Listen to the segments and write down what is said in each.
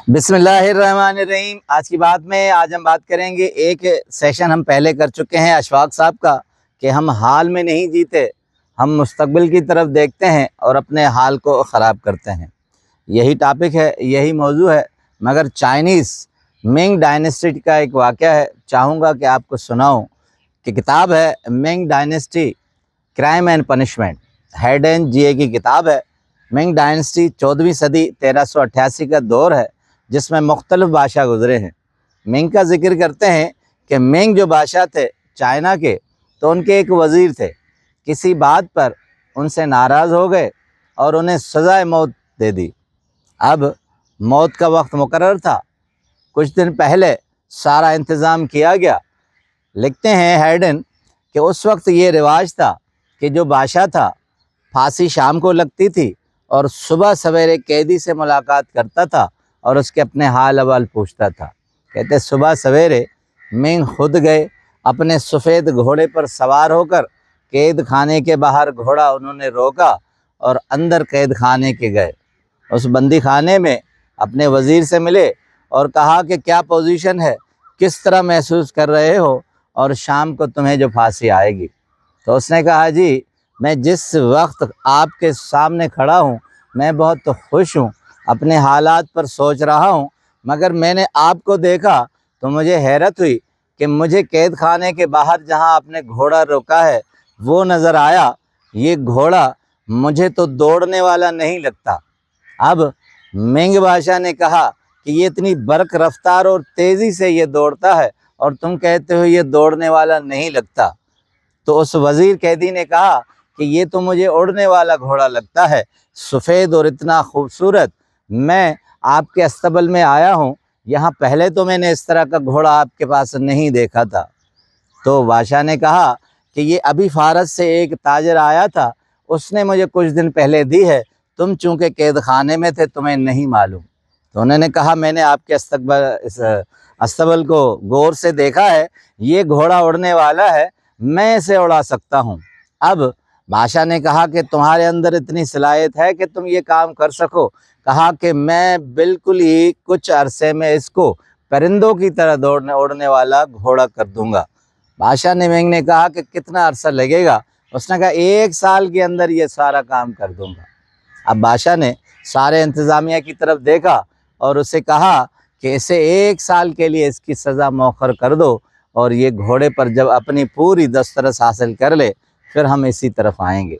بسم اللہ الرحمن الرحیم۔ آج کی بات میں ہم بات کریں گے، ایک سیشن ہم پہلے کر چکے ہیں اشفاق صاحب کا، کہ ہم حال میں نہیں جیتے، ہم مستقبل کی طرف دیکھتے ہیں اور اپنے حال کو خراب کرتے ہیں۔ یہی ٹاپک ہے، یہی موضوع ہے، مگر چائنیز منگ ڈائنیسٹی کا ایک واقعہ ہے، چاہوں گا کہ آپ کو سناؤں۔ کہ کتاب ہے Ming dynasty crime and punishment, Hayden G A کی کتاب ہے۔ منگ ڈائنیسٹی 14ویں صدی 1388 کا دور ہے، جس میں مختلف بادشاہ گزرے ہیں۔ منگ کا ذکر کرتے ہیں کہ منگ جو بادشاہ تھے چائنا کے، تو ان کے ایک وزیر تھے، کسی بات پر ان سے ناراض ہو گئے اور انہیں سزائے موت دے دی۔ اب موت کا وقت مقرر تھا، کچھ دن پہلے سارا انتظام کیا گیا۔ لکھتے ہیں ہیڈن کہ اس وقت یہ رواج تھا کہ جو بادشاہ تھا، پھانسی شام کو لگتی تھی اور صبح سویرے قیدی سے ملاقات کرتا تھا اور اس کے اپنے حال احوال پوچھتا تھا۔ کہتے صبح سویرے منگ خود گئے، اپنے سفید گھوڑے پر سوار ہو کر قید خانے کے باہر گھوڑا انہوں نے روکا اور اندر قید خانے کے گئے۔ اس بندی خانے میں اپنے وزیر سے ملے اور کہا کہ کیا پوزیشن ہے، کس طرح محسوس کر رہے ہو، اور شام کو تمہیں جو پھانسی آئے گی۔ تو اس نے کہا، جی میں جس وقت آپ کے سامنے کھڑا ہوں میں بہت خوش ہوں، اپنے حالات پر سوچ رہا ہوں، مگر میں نے آپ کو دیکھا تو مجھے حیرت ہوئی کہ مجھے قید خانے کے باہر جہاں آپ نے گھوڑا روکا ہے وہ نظر آیا۔ یہ گھوڑا مجھے تو دوڑنے والا نہیں لگتا۔ اب منگ بادشاہ نے کہا کہ یہ اتنی برق رفتار اور تیزی سے یہ دوڑتا ہے اور تم کہتے ہو یہ دوڑنے والا نہیں لگتا۔ تو اس وزیر قیدی نے کہا کہ یہ تو مجھے اڑنے والا گھوڑا لگتا ہے، سفید اور اتنا خوبصورت۔ میں آپ کے استبل میں آیا ہوں، یہاں پہلے تو میں نے اس طرح کا گھوڑا آپ کے پاس نہیں دیکھا تھا۔ تو بادشاہ نے کہا کہ یہ ابھی فارس سے ایک تاجر آیا تھا، اس نے مجھے کچھ دن پہلے دی ہے، تم چونکہ قید خانے میں تھے تمہیں نہیں معلوم۔ تو انہوں نے کہا میں نے آپ کے استبل کو غور سے دیکھا ہے، یہ گھوڑا اڑنے والا ہے، میں اسے اڑا سکتا ہوں۔ اب بادشاہ نے کہا کہ تمہارے اندر اتنی صلاحیت ہے کہ تم یہ کام کر سکو۔ کہا کہ میں بالکل ہی کچھ عرصے میں اس کو پرندوں کی طرح اڑنے والا گھوڑا کر دوں گا۔ بادشاہ نے منگ نے کہا کہ کتنا عرصہ لگے گا؟ اس نے کہا 1 سال کے اندر یہ سارا کام کر دوں گا۔ اب بادشاہ نے سارے انتظامیہ کی طرف دیکھا اور اسے کہا کہ اسے 1 سال کے لیے اس کی سزا مؤخر کر دو، اور یہ گھوڑے پر جب اپنی پوری دسترس حاصل کر لے پھر ہم اسی طرف آئیں گے۔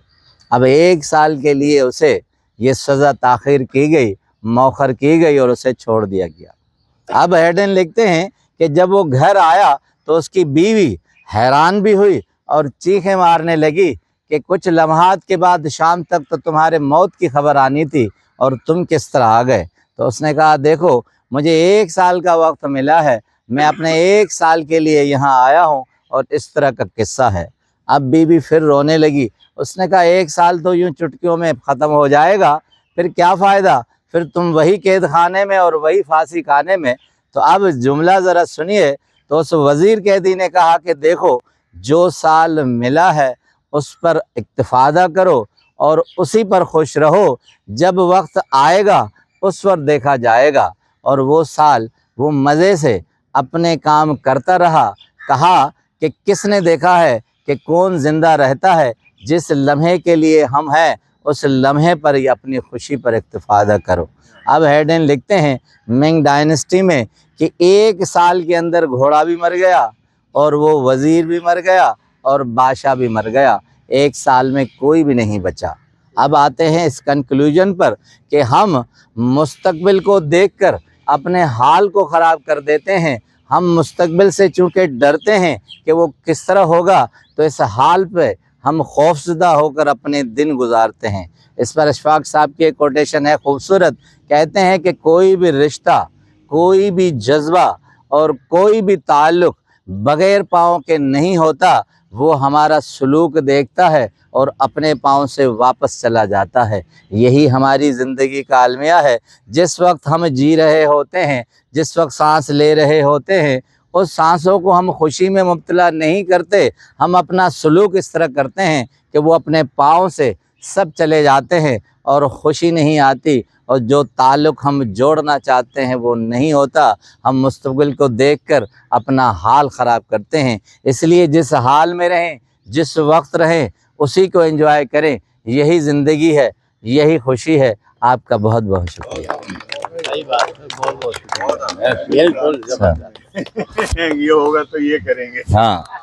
اب 1 سال کے لیے اسے یہ سزا تاخیر کی گئی، مؤخر کی گئی اور اسے چھوڑ دیا گیا۔ اب ہیڈن لکھتے ہیں کہ جب وہ گھر آیا تو اس کی بیوی حیران بھی ہوئی اور چیخیں مارنے لگی کہ کچھ لمحات کے بعد شام تک تو تمہارے موت کی خبر آنی تھی اور تم کس طرح آ گئے۔ تو اس نے کہا دیکھو مجھے 1 سال کا وقت ملا ہے، میں اپنے 1 سال کے لیے یہاں آیا ہوں، اور اس طرح کا قصہ ہے۔ اب بیوی پھر رونے لگی۔ اس نے کہا 1 سال تو یوں چٹکیوں میں ختم ہو جائے گا، پھر کیا فائدہ، پھر تم وہی قید خانے میں اور وہی پھانسی کھانے میں۔ تو اب جملہ ذرا سنیے۔ تو اس وزیر قیدی نے کہا کہ دیکھو جو سال ملا ہے اس پر اکتفادہ کرو اور اسی پر خوش رہو، جب وقت آئے گا اس پر دیکھا جائے گا۔ اور وہ سال وہ مزے سے اپنے کام کرتا رہا۔ کہا کہ کس نے دیکھا ہے کہ کون زندہ رہتا ہے، جس لمحے کے لیے ہم ہیں اس لمحے پر ہی اپنی خوشی پر اکتفادہ کرو۔ اب ہیڈن لکھتے ہیں منگ ڈائنیسٹی میں کہ 1 سال کے اندر گھوڑا بھی مر گیا اور وہ وزیر بھی مر گیا اور بادشاہ بھی مر گیا، 1 سال میں کوئی بھی نہیں بچا۔ اب آتے ہیں اس کنکلوژن پر کہ ہم مستقبل کو دیکھ کر اپنے حال کو خراب کر دیتے ہیں۔ ہم مستقبل سے چونکہ ڈرتے ہیں کہ وہ کس طرح ہوگا، تو اس حال پہ ہم خوفزدہ ہو کر اپنے دن گزارتے ہیں۔ اس پر اشفاق صاحب کی ایک کوٹیشن ہے خوبصورت، کہتے ہیں کہ کوئی بھی رشتہ، کوئی بھی جذبہ اور کوئی بھی تعلق بغیر پاؤں کے نہیں ہوتا، وہ ہمارا سلوک دیکھتا ہے اور اپنے پاؤں سے واپس چلا جاتا ہے۔ یہی ہماری زندگی کا المیہ ہے۔ جس وقت ہم جی رہے ہوتے ہیں، جس وقت سانس لے رہے ہوتے ہیں، اس سانسوں کو ہم خوشی میں مبتلا نہیں کرتے، ہم اپنا سلوک اس طرح کرتے ہیں کہ وہ اپنے پاؤں سے سب چلے جاتے ہیں اور خوشی نہیں آتی اور جو تعلق ہم جوڑنا چاہتے ہیں وہ نہیں ہوتا، ہم مستقبل کو دیکھ کر اپنا حال خراب کرتے ہیں۔ اس لیے جس حال میں رہیں، جس وقت رہیں، اسی کو انجوائے کریں، یہی زندگی ہے، یہی خوشی ہے۔ آپ کا بہت بہت شکریہ۔ صحیح بات ہے، بہت بہت شکریہ، بالکل زبردست۔ یہ ہوگا تو یہ کریں گے۔ ہاں